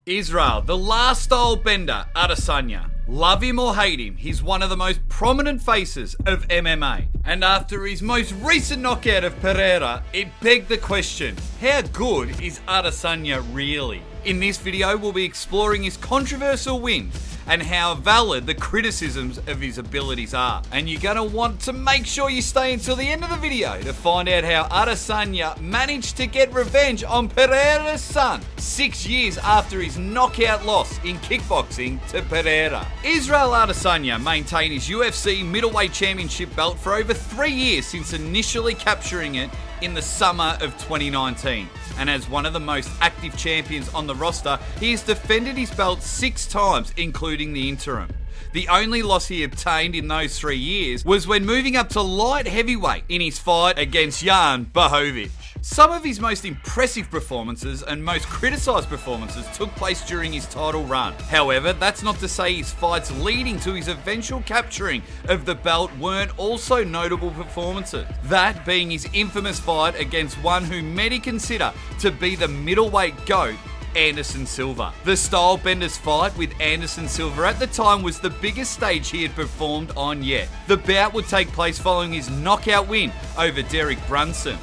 Israel, the last style bender, Adesanya. Love him or hate him, he's one of the most prominent faces of MMA. And after his most recent knockout of Pereira, it begged the question, how good is Adesanya really? In this video, we'll be exploring his controversial wins and how valid the criticisms of his abilities are. And you're gonna want to make sure you stay until the end of the video to find out how Adesanya managed to get revenge on Pereira's son 6 years after his knockout loss in kickboxing to Pereira. Israel Adesanya maintained his UFC middleweight championship belt for over 3 years since initially capturing it in the summer of 2019. And as one of the most active champions on the roster, he has defended his belt 6 times, including the interim. The only loss he obtained in those 3 years was when moving up to light heavyweight in his fight against Jan Blachowicz. Some of his most impressive performances and most criticised performances took place during his title run. However, that's not to say his fights leading to his eventual capturing of the belt weren't also notable performances. That being his infamous fight against one who many consider to be the middleweight GOAT, Anderson Silva. The style bender's fight with Anderson Silva at the time was the biggest stage he had performed on yet. The bout would take place following his knockout win over Derek Brunson.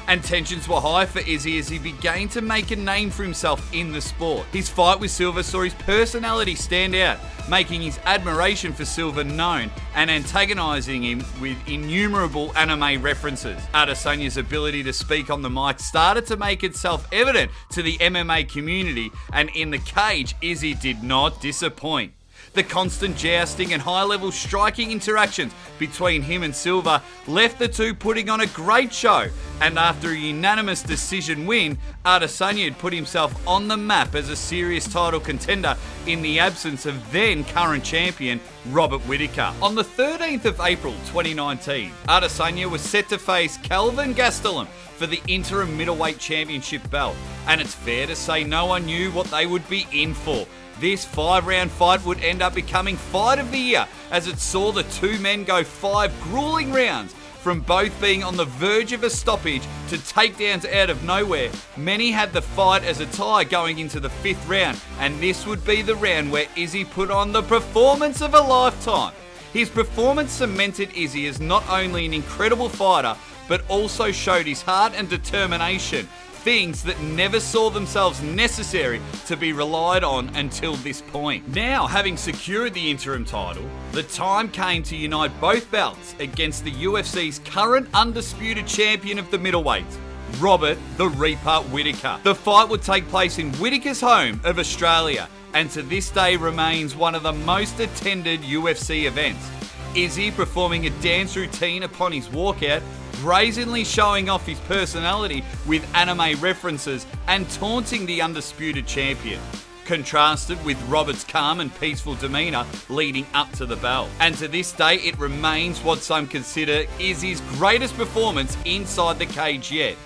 And tensions were high for Izzy as he began to make a name for himself in the sport. His fight with Silva saw his personality stand out, making his admiration for Silva known and antagonising him with innumerable anime references. Adesanya's ability to speak on the mic started to make itself evident to the MMA community, and in the cage, Izzy did not disappoint. The constant jousting and high-level striking interactions between him and Silva left the two putting on a great show, and after a unanimous decision win, Adesanya had put himself on the map as a serious title contender in the absence of then current champion Robert Whittaker. On the 13th of April 2019, Adesanya was set to face Kelvin Gastelum for the interim middleweight championship belt, and it's fair to say no one knew what they would be in for. This 5-round fight would end up becoming Fight of the Year, as it saw the two men go 5 grueling rounds, from both being on the verge of a stoppage to takedowns out of nowhere. Many had the fight as a tie going into the 5th round, and this would be the round where Izzy put on the performance of a lifetime. His performance cemented Izzy as not only an incredible fighter, but also showed his heart and determination, things that never saw themselves necessary to be relied on until this point. Now, having secured the interim title, the time came to unite both belts against the UFC's current undisputed champion of the middleweights, Robert "The Reaper" Whittaker. The fight would take place in Whittaker's home of Australia, and to this day remains one of the most attended UFC events. Izzy performing a dance routine upon his walkout, brazenly showing off his personality with anime references and taunting the undisputed champion, contrasted with Robert's calm and peaceful demeanour leading up to the bell. And to this day, it remains what some consider Izzy's greatest performance inside the cage yet.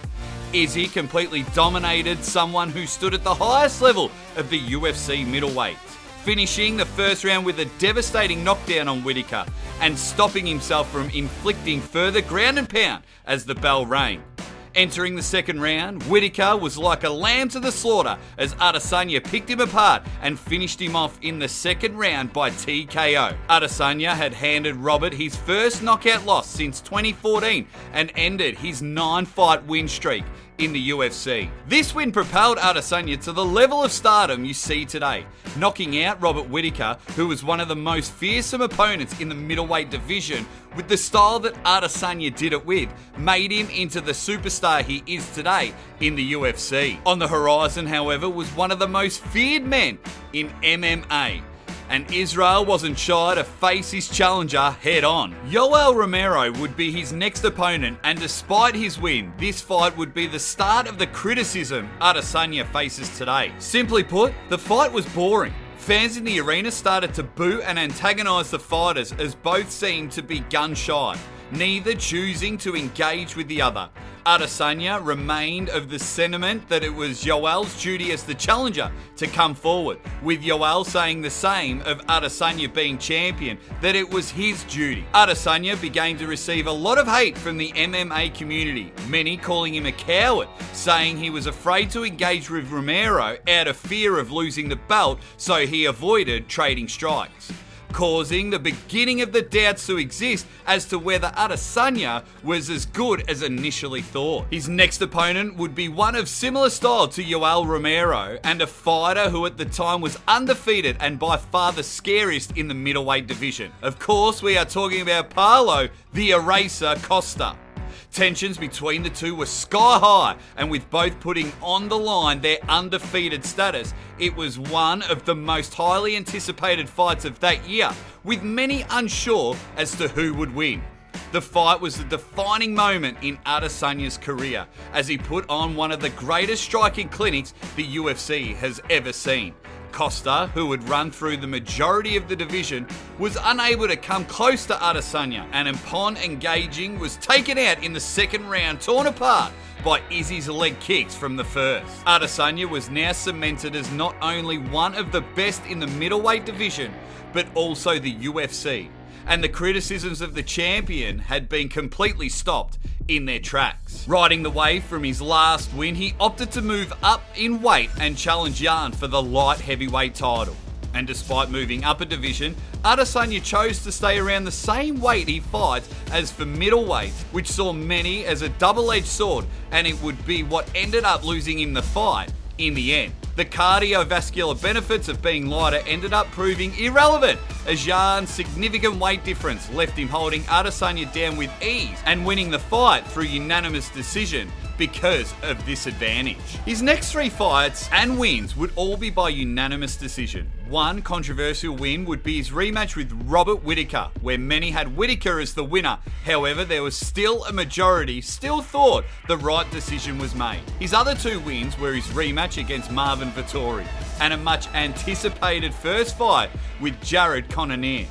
Izzy completely dominated someone who stood at the highest level of the UFC middleweight, finishing the first round with a devastating knockdown on Whittaker and stopping himself from inflicting further ground and pound as the bell rang. Entering the second round, Whittaker was like a lamb to the slaughter as Adesanya picked him apart and finished him off in the second round by TKO. Adesanya had handed Robert his first knockout loss since 2014 and ended his 9-fight win streak in the UFC. This win propelled Adesanya to the level of stardom you see today, knocking out Robert Whittaker, who was one of the most fearsome opponents in the middleweight division. With the style that Adesanya did it with, made him into the superstar he is today in the UFC. On the horizon, however, was one of the most feared men in MMA, and Israel wasn't shy to face his challenger head on. Yoel Romero would be his next opponent, and despite his win, this fight would be the start of the criticism Adesanya faces today. Simply put, the fight was boring. Fans in the arena started to boo and antagonise the fighters as both seemed to be gun shy. neither choosing to engage with the other. Adesanya remained of the sentiment that it was Yoel's duty as the challenger to come forward, with Yoel saying the same of Adesanya being champion, that it was his duty. Adesanya began to receive a lot of hate from the MMA community, many calling him a coward, saying he was afraid to engage with Romero out of fear of losing the belt, so he avoided trading strikes, causing the beginning of the doubts to exist as to whether Adesanya was as good as initially thought. His next opponent would be one of similar style to Yoel Romero, and a fighter who at the time was undefeated and by far the scariest in the middleweight division. Of course, we are talking about Paulo the Eraser Costa. Tensions between the two were sky high, and with both putting on the line their undefeated status, it was one of the most highly anticipated fights of that year, with many unsure as to who would win. The fight was the defining moment in Adesanya's career, as he put on one of the greatest striking clinics the UFC has ever seen. Costa, who had run through the majority of the division, was unable to come close to Adesanya, and upon engaging was taken out in the second round, torn apart by Izzy's leg kicks from the first. Adesanya was now cemented as not only one of the best in the middleweight division, but also the UFC, and the criticisms of the champion had been completely stopped in their tracks. Riding the wave from his last win, he opted to move up in weight and challenge Jan for the light heavyweight title. And despite moving up a division, Adesanya chose to stay around the same weight he fights as for middleweight, which saw many as a double-edged sword, and it would be what ended up losing him the fight in the end. The cardiovascular benefits of being lighter ended up proving irrelevant, as Jan's significant weight difference left him holding Adesanya down with ease and winning the fight through unanimous decision because of this advantage. His next 3 fights and wins would all be by unanimous decision. One controversial win would be his rematch with Robert Whittaker, where many had Whittaker as the winner. However, there was still a majority still thought the right decision was made. His other 2 wins were his rematch against Marvin Vettori and a much anticipated first fight with Jared Cannonier,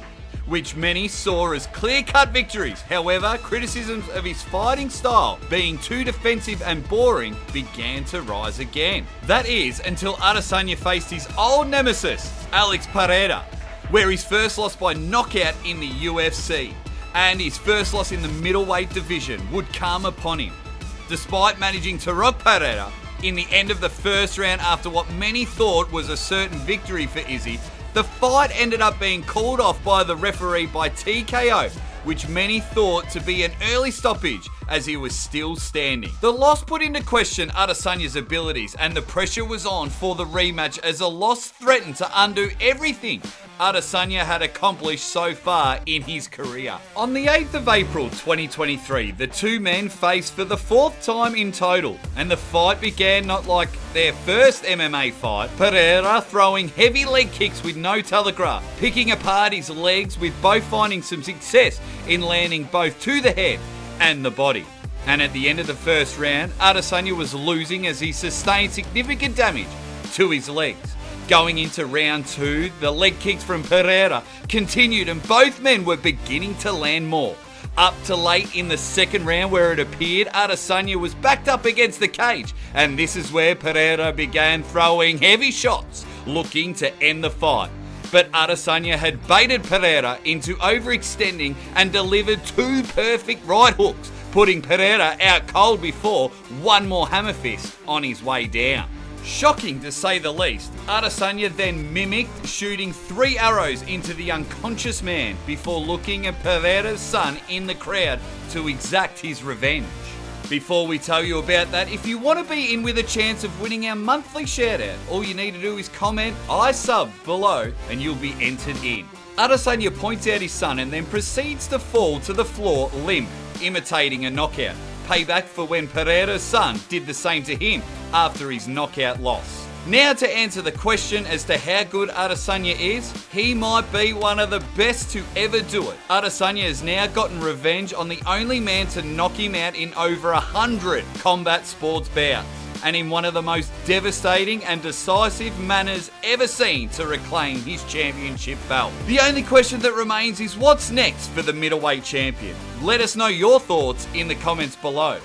which many saw as clear-cut victories. However, criticisms of his fighting style being too defensive and boring began to rise again. That is, until Adesanya faced his old nemesis, Alex Pereira, where his first loss by knockout in the UFC and his first loss in the middleweight division would come upon him. Despite managing to rock Pereira in the end of the first round after what many thought was a certain victory for Izzy, the fight ended up being called off by the referee by TKO, which many thought to be an early stoppage as he was still standing. The loss put into question Adesanya's abilities, and the pressure was on for the rematch as a loss threatened to undo everything Adesanya had accomplished so far in his career. On the 8th of April 2023, the two men faced for the 4th time in total, and the fight began not like their first MMA fight, Pereira throwing heavy leg kicks with no telegraph, picking apart his legs, with both finding some success in landing both to the head and the body. And at the end of the first round, Adesanya was losing as he sustained significant damage to his legs. Going into round 2, the leg kicks from Pereira continued, and both men were beginning to land more. Up to late in the second round, where it appeared Adesanya was backed up against the cage, and this is where Pereira began throwing heavy shots, looking to end the fight. But Adesanya had baited Pereira into overextending and delivered 2 perfect right hooks, putting Pereira out cold before one more hammer fist on his way down. Shocking to say the least, Adesanya then mimicked shooting 3 arrows into the unconscious man before looking at Pereira's son in the crowd to exact his revenge. Before we tell you about that, if you want to be in with a chance of winning our monthly shoutout, all you need to do is comment "I sub" below and you'll be entered in. Adesanya points out his son and then proceeds to fall to the floor limp, imitating a knockout. Payback for when Pereira's son did the same to him after his knockout loss. Now to answer the question as to how good Adesanya is, he might be one of the best to ever do it. Adesanya has now gotten revenge on the only man to knock him out in over 100 combat sports bouts. and in one of the most devastating and decisive manners ever seen to reclaim his championship belt. The only question that remains is what's next for the middleweight champion? Let us know your thoughts in the comments below.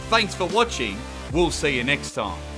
Thanks for watching. We'll see you next time.